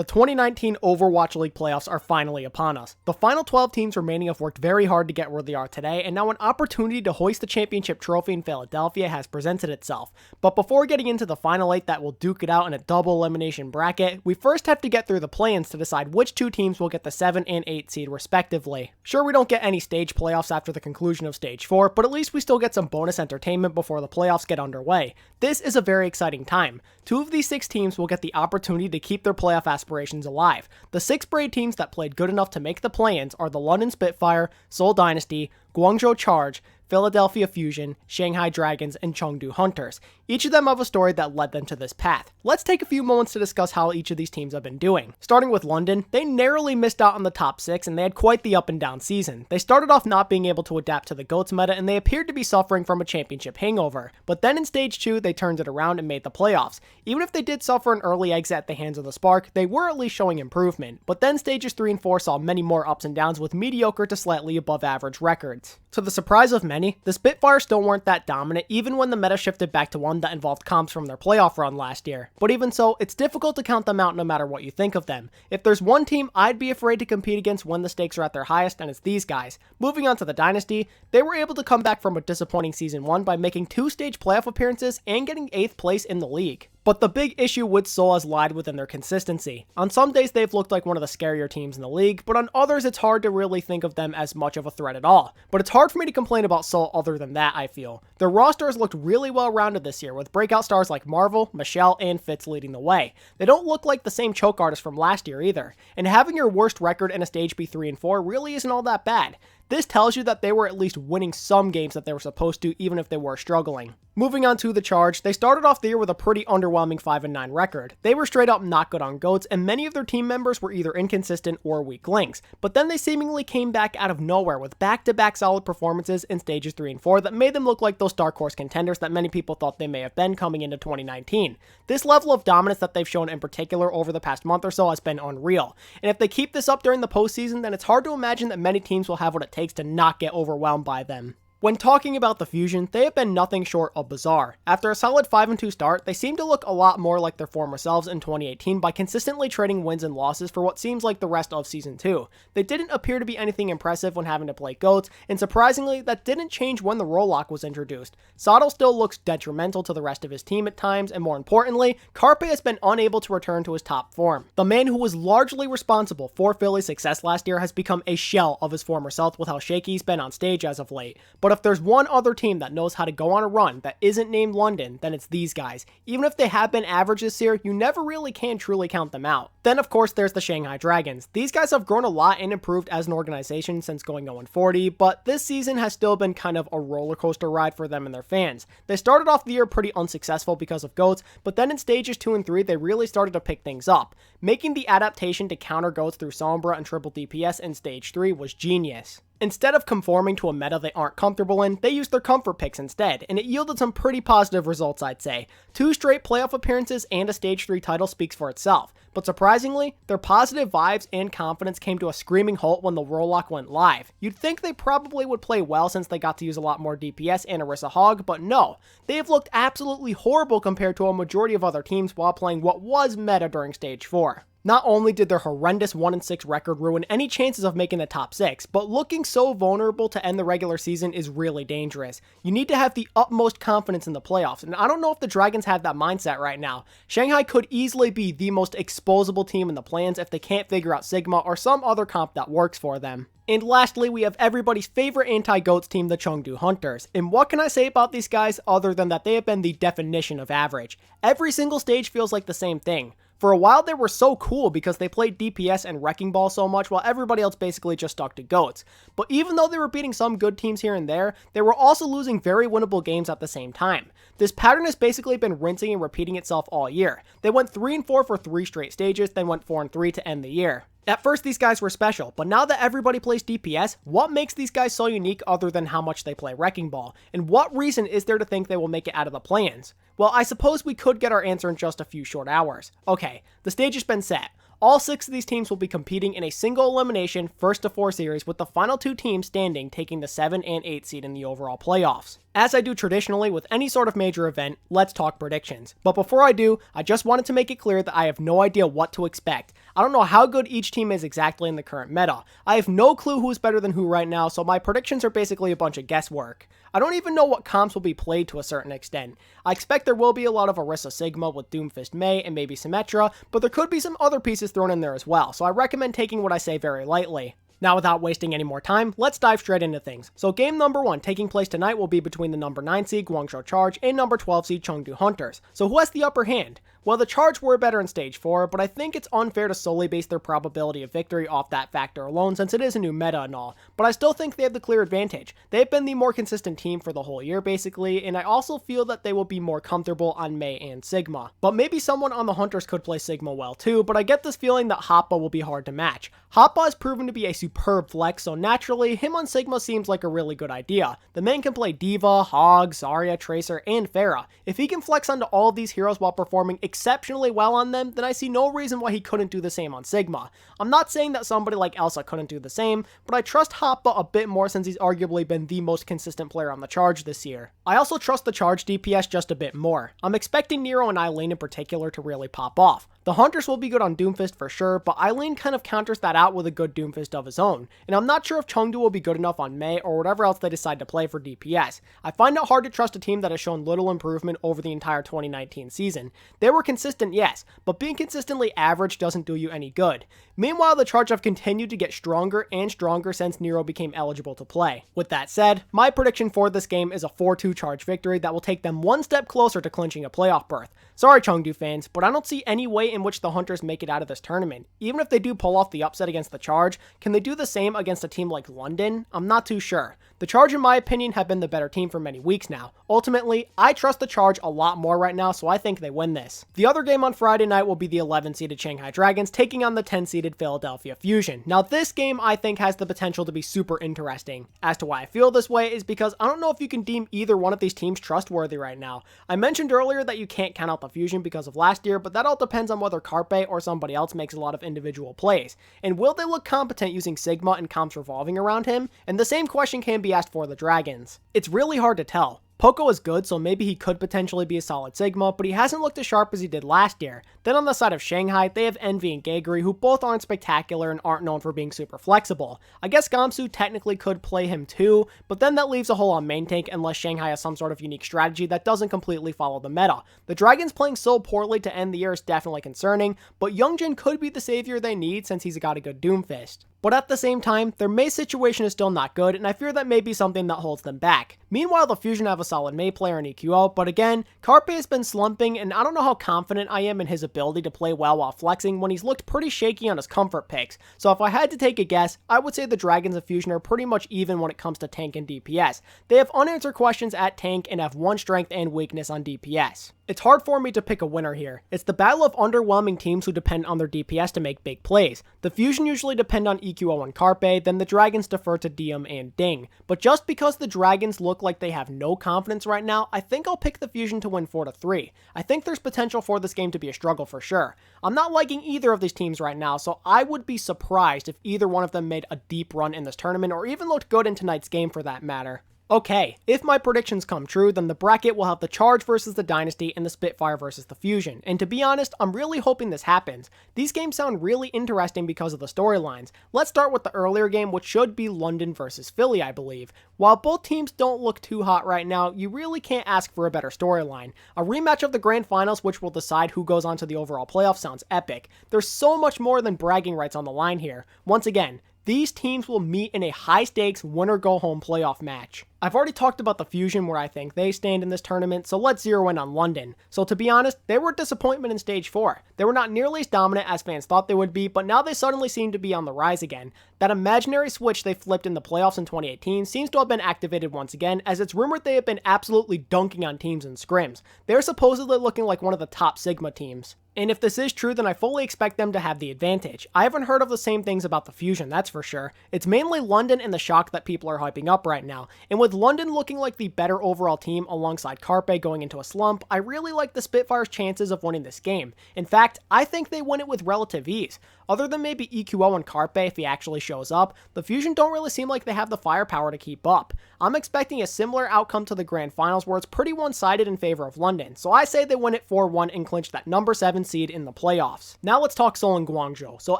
The 2019 Overwatch League playoffs are finally upon us. The final 12 teams remaining have worked very hard to get where they are today, and now an opportunity to hoist the championship trophy in Philadelphia has presented itself. But before getting into the final 8 that will duke it out in a double elimination bracket, we first have to get through the play-ins to decide which two teams will get the 7 and 8 seed respectively. Sure, we don't get any stage playoffs after the conclusion of stage 4, but at least we still get some bonus entertainment before the playoffs get underway. This is a very exciting time. 2 of these 6 teams will get the opportunity to keep their playoff aspirations alive. The 6 Braid teams that played good enough to make the play-ins are the London Spitfire, Seoul Dynasty, Guangzhou Charge, Philadelphia Fusion, Shanghai Dragons, and Chengdu Hunters. Each of them have a story that led them to this path. Let's take a few moments to discuss how each of these teams have been doing. Starting with London, they narrowly missed out on the top 6 and they had quite the up and down season. They started off not being able to adapt to the GOATS meta and they appeared to be suffering from a championship hangover. But then in stage 2, they turned it around and made the playoffs. Even if they did suffer an early exit at the hands of the Spark, they were at least showing improvement. But then stages 3 and 4 saw many more ups and downs with mediocre to slightly above average records. To the surprise of many, the Spitfire still weren't that dominant even when the meta shifted back to one that involved comps from their playoff run last year. But even so, it's difficult to count them out no matter what you think of them. If there's one team I'd be afraid to compete against when the stakes are at their highest, then it's these guys. Moving on to the Dynasty, they were able to come back from a disappointing season 1 by making 2 stage playoff appearances and getting 8th place in the league. But the big issue with Seoul has lied within their consistency. On some days they've looked like one of the scarier teams in the league, but on others it's hard to really think of them as much of a threat at all. But it's hard for me to complain about Seoul other than that, I feel. Their roster has looked really well rounded this year, with breakout stars like Marvel, Michelle, and Fitz leading the way. They don't look like the same choke artists from last year either, and having your worst record in a stage be 3 and 4 really isn't all that bad. This tells you that they were at least winning some games that they were supposed to, even if they were struggling. Moving on to the Charge, they started off the year with a pretty underwhelming 5 and 9 record. They were straight up not good on GOATS, and many of their team members were either inconsistent or weak links. But then they seemingly came back out of nowhere with back-to-back solid performances in stages 3 and 4 that made them look like those dark horse contenders that many people thought they may have been coming into 2019. This level of dominance that they've shown in particular over the past month or so has been unreal. And if they keep this up during the postseason, then it's hard to imagine that many teams will have what it takes to not get overwhelmed by them. When talking about the Fusion, they have been nothing short of bizarre. After a solid 5 and 2 start, they seem to look a lot more like their former selves in 2018 by consistently trading wins and losses for what seems like the rest of Season 2. They didn't appear to be anything impressive when having to play GOATS, and surprisingly, that didn't change when the role lock was introduced. Sottle still looks detrimental to the rest of his team at times, and more importantly, Carpe has been unable to return to his top form. The man who was largely responsible for Philly's success last year has become a shell of his former self with how shaky he's been on stage as of late. But if there's one other team that knows how to go on a run that isn't named London, then it's these guys. Even if they have been average this year, you never really can truly count them out. Then of course there's the Shanghai Dragons. These guys have grown a lot and improved as an organization since going 0-40, but this season has still been kind of a roller coaster ride for them and their fans. They started off the year pretty unsuccessful because of GOATS, but then in stages 2 and 3 they really started to pick things up. Making the adaptation to counter GOATS through Sombra and triple DPS in stage 3 was genius. Instead of conforming to a meta they aren't comfortable in, they used their comfort picks instead, and it yielded some pretty positive results, I'd say. 2 straight playoff appearances and a stage 3 title speaks for itself, but surprisingly, their positive vibes and confidence came to a screaming halt when the role lock went live. You'd think they probably would play well since they got to use a lot more DPS and Orisa Hog, but no. They have looked absolutely horrible compared to a majority of other teams while playing what was meta during stage 4. Not only did their horrendous 1-6 record ruin any chances of making the top 6, but looking so vulnerable to end the regular season is really dangerous. You need to have the utmost confidence in the playoffs, and I don't know if the Dragons have that mindset right now. Shanghai could easily be the most exposable team in the plans if they can't figure out Sigma or some other comp that works for them. And lastly, we have everybody's favorite anti-GOATS team, the Chengdu Hunters. And what can I say about these guys other than that they have been the definition of average? Every single stage feels like the same thing. For a while, they were so cool because they played DPS and Wrecking Ball so much while everybody else basically just stuck to GOATS. But even though they were beating some good teams here and there, they were also losing very winnable games at the same time. This pattern has basically been rinsing and repeating itself all year. They went 3 and 4 for 3 straight stages, then went 4 and 3 to end the year. At first these guys were special, but now that everybody plays DPS, what makes these guys so unique other than how much they play Wrecking Ball? And what reason is there to think they will make it out of the play-ins? Well, I suppose we could get our answer in just a few short hours. Okay, the stage has been set. All 6 of these teams will be competing in a single elimination first to 4 series, with the final 2 teams standing taking the 7 and 8 seed in the overall playoffs. As I do traditionally with any sort of major event, let's talk predictions. But before I do, I just wanted to make it clear that I have no idea what to expect. I don't know how good each team is exactly in the current meta. I have no clue who's better than who right now, so my predictions are basically a bunch of guesswork. I don't even know what comps will be played to a certain extent. I expect there will be a lot of Orisa Sigma with Doomfist Mei and maybe Symmetra, but there could be some other pieces thrown in there as well, so I recommend taking what I say very lightly. Now, without wasting any more time, let's dive straight into things. So game number 1 taking place tonight will be between the number 9 seed Guangzhou Charge and number 12 seed Chengdu Hunters. So who has the upper hand? Well, the Charge were better in Stage 4, but I think it's unfair to solely base their probability of victory off that factor alone since it is a new meta and all, but I still think they have the clear advantage. They've been the more consistent team for the whole year basically, and I also feel that they will be more comfortable on Mei and Sigma. But maybe someone on the Hunters could play Sigma well too, but I get this feeling that Hoppa will be hard to match. Hoppa has proven to be a superb flex, so naturally, him on Sigma seems like a really good idea. The man can play Diva, Hog, Zarya, Tracer, and Pharah. If he can flex onto all of these heroes while performing exceptionally well on them, then I see no reason why he couldn't do the same on Sigma. I'm not saying that somebody like Elsa couldn't do the same, but I trust Hoppa a bit more since he's arguably been the most consistent player on the Charge this year. I also trust the Charge DPS just a bit more. I'm expecting Nero and Eileen in particular to really pop off. The Hunters will be good on Doomfist for sure, but Eileen kind of counters that out with a good Doomfist of his own, and I'm not sure if Chengdu will be good enough on Mei or whatever else they decide to play for DPS. I find it hard to trust a team that has shown little improvement over the entire 2019 season. They were consistent, yes, but being consistently average doesn't do you any good. Meanwhile, the Charge have continued to get stronger and stronger since Nero became eligible to play. With that said, my prediction for this game is a 4-2 Charge victory that will take them one step closer to clinching a playoff berth. Sorry Chengdu fans, but I don't see any way in which the Hunters make it out of this tournament. Even if they do pull off the upset against the Charge, can they do the same against a team like London? I'm not too sure. The Charge, in my opinion, have been the better team for many weeks now. Ultimately, I trust the Charge a lot more right now, so I think they win this. The other game on Friday night will be the 11-seeded Shanghai Dragons taking on the 10-seeded Philadelphia Fusion. Now, this game I think has the potential to be super interesting. As to why I feel this way is because I don't know if you can deem either one of these teams trustworthy right now. I mentioned earlier that you can't count out the Fusion because of last year, but that all depends on whether Carpe or somebody else makes a lot of individual plays. And will they look competent using Sigma and comps revolving around him? And the same question can be asked for the Dragons. It's really hard to tell. Poco is good, so maybe he could potentially be a solid Sigma, but he hasn't looked as sharp as he did last year. Then on the side of Shanghai, they have Envy and Gaggery, who both aren't spectacular and aren't known for being super flexible. I guess Gamsu technically could play him too, but then that leaves a hole on main tank unless Shanghai has some sort of unique strategy that doesn't completely follow the meta. The Dragons playing so poorly to end the year is definitely concerning, but Youngjin could be the savior they need since he's got a good Doomfist. But at the same time, their Mei situation is still not good, and I fear that may be something that holds them back. Meanwhile, the Fusion have a solid Mei player in EQO, but again, Carpe has been slumping, and I don't know how confident I am in his ability to play well while flexing when he's looked pretty shaky on his comfort picks. So if I had to take a guess, I would say the Dragons and Fusion are pretty much even when it comes to tank and DPS. They have unanswered questions at tank and have one strength and weakness on DPS. It's hard for me to pick a winner here. It's the battle of underwhelming teams who depend on their DPS to make big plays. The Fusion usually depend on EQO and Carpe, then the Dragons defer to Diem and Ding. But just because the Dragons look like they have no confidence right now, I think I'll pick the Fusion to win 4-3. I think there's potential for this game to be a struggle for sure. I'm not liking either of these teams right now, so I would be surprised if either one of them made a deep run in this tournament or even looked good in tonight's game for that matter. Okay, if my predictions come true, then the bracket will have the Charge versus the Dynasty and the Spitfire versus the Fusion. And to be honest, I'm really hoping this happens. These games sound really interesting because of the storylines. Let's start with the earlier game, which should be London versus Philly, I believe. While both teams don't look too hot right now, you really can't ask for a better storyline. A rematch of the Grand Finals, which will decide who goes on to the overall playoff, sounds epic. There's so much more than bragging rights on the line here. Once again, these teams will meet in a high-stakes winner-go-home playoff match. I've already talked about the Fusion where I think they stand in this tournament, so let's zero in on London. So to be honest, they were a disappointment in Stage 4. They were not nearly as dominant as fans thought they would be, but now they suddenly seem to be on the rise again. That imaginary switch they flipped in the playoffs in 2018 seems to have been activated once again, as it's rumored they have been absolutely dunking on teams in scrims. They're supposedly looking like one of the top Sigma teams. And if this is true, then I fully expect them to have the advantage. I haven't heard of the same things about the Fusion, that's for sure. It's mainly London and the Shock that people are hyping up right now. And with London looking like the better overall team alongside Carpe going into a slump, I really like the Spitfire's chances of winning this game. In fact, I think they win it with relative ease. Other than maybe EQO and Carpe if he actually shows up, the Fusion don't really seem like they have the firepower to keep up. I'm expecting a similar outcome to the Grand Finals where it's pretty one-sided in favor of London, so I say they win it 4-1 and clinch that number 7 seed in the playoffs. Now let's talk Seoul and Guangzhou. So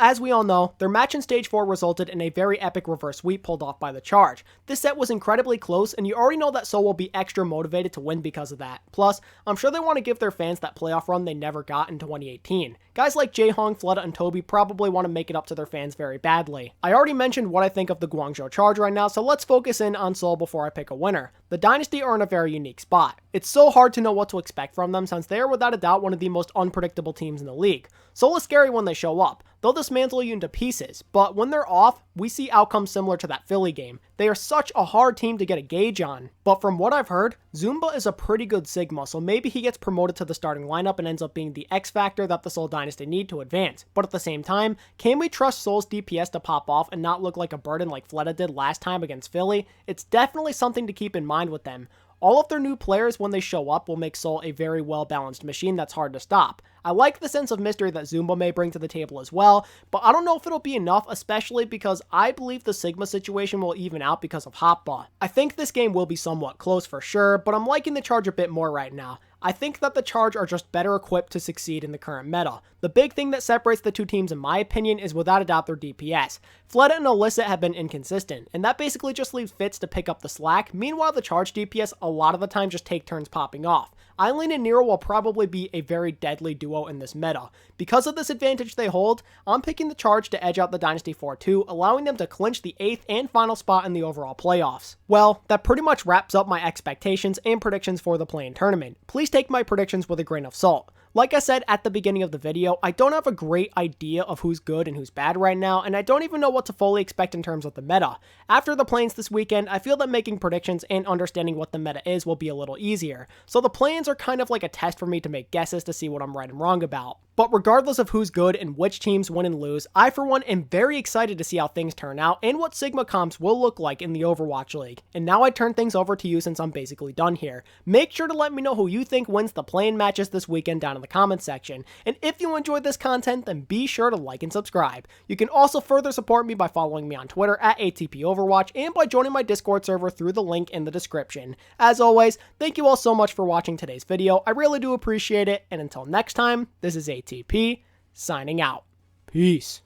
as we all know, their match in Stage 4 resulted in a very epic reverse sweep pulled off by the Charge. This set was incredibly close, and you already know that Seoul will be extra motivated to win because of that. Plus, I'm sure they want to give their fans that playoff run they never got in 2018. Guys like Jaehong, Fleta, and Toby probably want to make it up to their fans very badly. I already mentioned what I think of the Guangzhou Charge right now, so let's focus in on Seoul before I pick a winner. The Dynasty are in a very unique spot. It's so hard to know what to expect from them since they are without a doubt one of the most unpredictable teams in the league. Seoul is scary when they show up. They'll dismantle you into pieces, but when they're off, we see outcomes similar to that Philly game. They are such a hard team to get a gauge on. But from what I've heard, Zumba is a pretty good Sigma, so maybe he gets promoted to the starting lineup and ends up being the X factor that the Seoul Dynasty need to advance. But at the same time, can we trust Seoul's DPS to pop off and not look like a burden like Fleta did last time against Philly? It's definitely something to keep in mind with them. All of their new players, when they show up, will make Seoul a very well-balanced machine that's hard to stop. I like the sense of mystery that Zumba may bring to the table as well, but I don't know if it'll be enough, especially because I believe the Sigma situation will even out because of Hotba. I think this game will be somewhat close for sure, but I'm liking the Charge a bit more right now. I think that the Charge are just better equipped to succeed in the current meta. The big thing that separates the two teams in my opinion is without a doubt their DPS. Fleta and Alyssa have been inconsistent, and that basically just leaves Fitz to pick up the slack. Meanwhile, the Charge DPS a lot of the time just take turns popping off. Eileen and Nero will probably be a very deadly duo in this meta. Because of this advantage they hold, I'm picking the Charge to edge out the Dynasty 4-2, allowing them to clinch the 8th and final spot in the overall playoffs. Well, that pretty much wraps up my expectations and predictions for the play-in tournament. Please take my predictions with a grain of salt. Like I said at the beginning of the video, I don't have a great idea of who's good and who's bad right now, and I don't even know what to fully expect in terms of the meta. After the play-ins this weekend, I feel that making predictions and understanding what the meta is will be a little easier. So the play-ins are kind of like a test for me to make guesses to see what I'm right and wrong about. But regardless of who's good and which teams win and lose, I for one am very excited to see how things turn out and what Sigma comps will look like in the Overwatch League. And now I turn things over to you since I'm basically done here. Make sure to let me know who you think wins the play-in matches this weekend down in the comments section. And if you enjoyed this content, then be sure to like and subscribe. You can also further support me by following me on Twitter at ATP Overwatch and by joining my Discord server through the link in the description. As always, thank you all so much for watching today's video. I really do appreciate it. And until next time, this is ATP signing out. Peace.